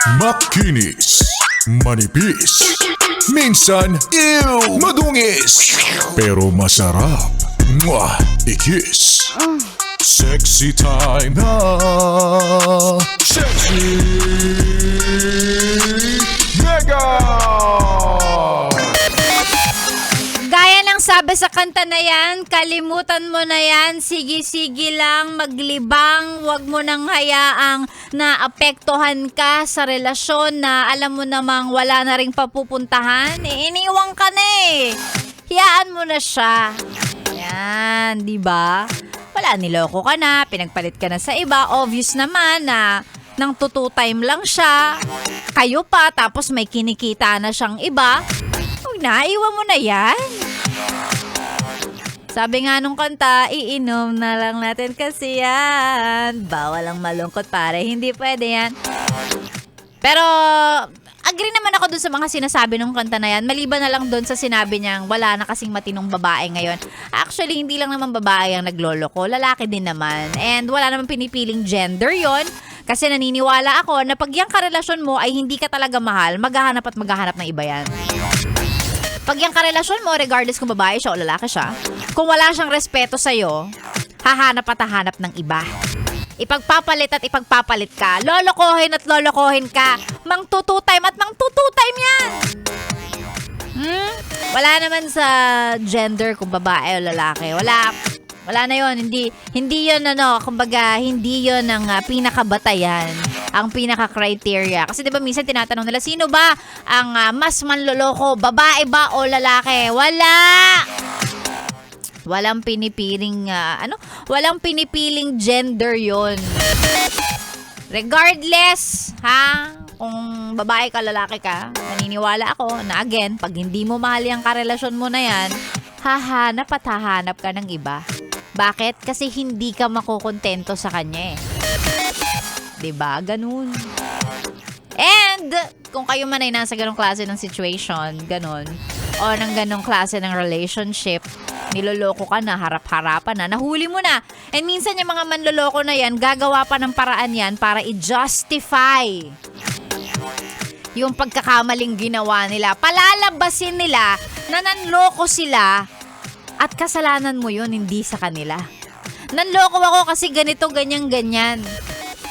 Makinis, manipis, minsan, madungis, pero masarap. Mwah! Ikis. Sexy time na. Sexy Mega! Gaya ng sabi sa kanta na yan, kalimutan mo na yan, sige-sige lang, maglibang, wag mo nang hayaang naapektuhan ka sa relasyon na alam mo namang wala na ring papupuntahan. Iniwang ka na eh. Hiyaan mo na siya. Yan, di ba? Wala, niloko ka na, pinagpalit ka na sa iba. Obvious naman na nang time lang siya. Kayo pa, tapos may kinikita na siyang iba. Huwag na, iwan mo na yan. Sabi nga nung kanta, iinom na lang natin kasi yan. Bawal ang malungkot pare, hindi pwede yan. Pero agree naman ako dun sa mga sinasabi nung kanta na yan. Maliban na lang dun sa sinabi niyang wala na kasing matinong babae ngayon. Actually, hindi lang naman babae ang nagloloko. Lalaki din naman. And wala naman pinipiling gender yon. Kasi naniniwala ako na pag yung karelasyon mo ay hindi ka talaga mahal, maghahanap at maghahanap ng iba yan. Pag yung karelasyon mo, regardless kung babae siya o lalaki siya, kung wala siyang respeto sa'yo, hahanap at hahanap ng iba. Ipagpapalit at ipagpapalit ka. Lolokohin at lolokohin ka. Mang time at mang time yan. Wala naman sa gender kung babae o lalaki. Wala na yon. Hindi yon kumbaga, hindi yon ang pinakabatayan, ang pinaka-criteria. Kasi 'di ba minsan tinatanong nila, sino ba ang mas manloloko, babae ba o lalaki? Walang pinipiling walang pinipiling gender 'yon. Regardless, kung babae ka, lalaki ka, naniniwala ako na again, pag hindi mo mahal yung karelasyon mo na yan, hahanap at hahanap ka ng iba. Bakit? Kasi hindi ka makukontento sa kanya eh. 'Di ba? Ganun. And kung kayo man ay nasa ganung klase ng situation, ganun, o ng ganung klase ng relationship, niloloko ka na, harap-harapan na, nahuli mo na. And minsan yung mga manloloko na yan, gagawa pa ng paraan yan para i-justify yung pagkakamaling ginawa nila. Palalabasin nila na nanloko sila at kasalanan mo yun, hindi sa kanila. Nanloko ako kasi ganito, ganyan.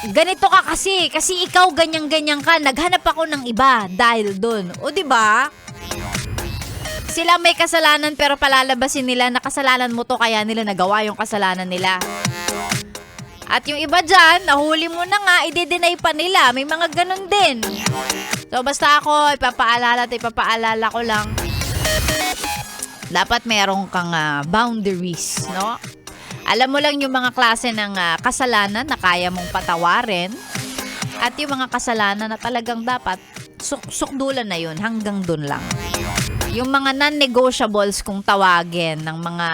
Ganito ka kasi ikaw ganyan ka. Naghanap ako ng iba dahil dun. O diba? Sila may kasalanan pero palalabasin nila na kasalanan mo to kaya nila nagawa yung kasalanan nila. At yung iba dyan, nahuli mo na nga, i-deny pa nila. May mga ganun din. So basta ako, ipapaalala ko lang. Dapat merong kang boundaries, no? Alam mo lang yung mga klase ng kasalanan na kaya mong patawarin. At yung mga kasalanan na talagang dapat sukdulan na yun, hanggang dun lang. Yung mga non-negotiables kung tawagin ng mga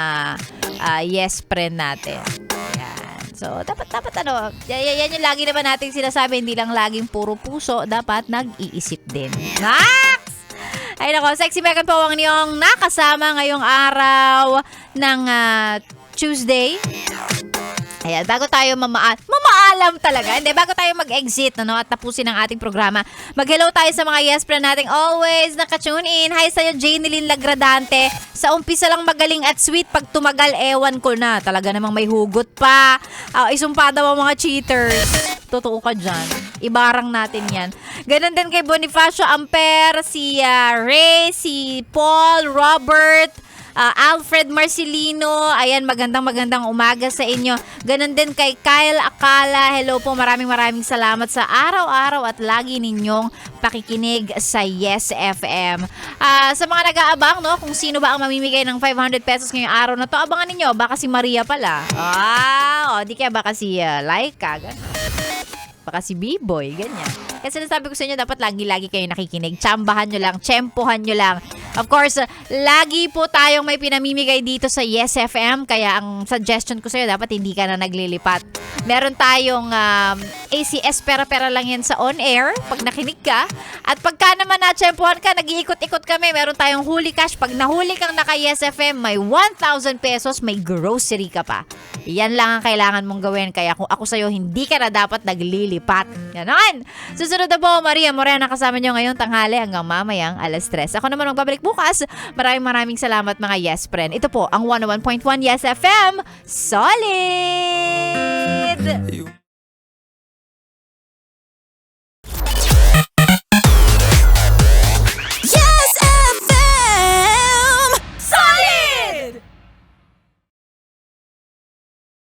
yes friend natin. Yan. So, dapat yan yung lagi naman natin sinasabi, hindi lang laging puro puso, dapat nag-iisip din. Next! Ay nako, Sexy Megan po ang niyong nakasama ngayong araw ng Tuesday. Ayan, bago tayo mamaalam talaga. Hindi, bago tayo mag-exit at tapusin ang ating programa, mag-hello tayo sa mga yes friend nating always naka-tune in. Hi sa'yo, Janeline Lagradante. Sa umpisa lang magaling at sweet, pag tumagal, ewan ko na. Talaga namang may hugot pa. Isumpa daw ang mga cheaters. Totoo ka dyan. Ibarang natin yan. Ganon din kay Bonifacio Amper, si Ray, si Paul, Robert, Alfred Marcelino. Ayan, magandang umaga sa inyo. Ganon din kay Kyle Akala. Hello po, maraming salamat sa araw-araw at lagi ninyong pakikinig sa Yes FM. Sa mga nag-aabang, kung sino ba ang mamimigay ng 500 pesos ngayong araw na to, abangan ninyo, baka si Maria pala. Di kaya baka si Laika, gano'n. Baka si B-Boy, ganyan. Kasi sinasabi ko sa inyo, dapat lagi-lagi kayo nakikinig. Tsambahan nyo lang, tsempohan nyo lang. Of course, lagi po tayong may pinamimigay dito sa Yes FM. Kaya ang suggestion ko sa iyo, dapat hindi ka na naglilipat. Meron tayong ACS pera-pera lang yan sa on-air pag nakinig ka. At pagka naman na-tsempohan ka, nag-iikot-ikot kami. Meron tayong huli cash. Pag nahuli kang naka-Yes FM, may 1,000 pesos, may grocery ka pa. Yan lang ang kailangan mong gawin. Kaya kung ako sa'yo, hindi ka na dapat naglilipat. lilipat. Ganon. Susunod na po, Maria Morena kasama nyo ngayong tanghali hanggang mamayang 3:00. Ako naman magbabalik bukas. Maraming salamat mga Yes Friend. Ito po ang 101.1 Yes FM. Solid!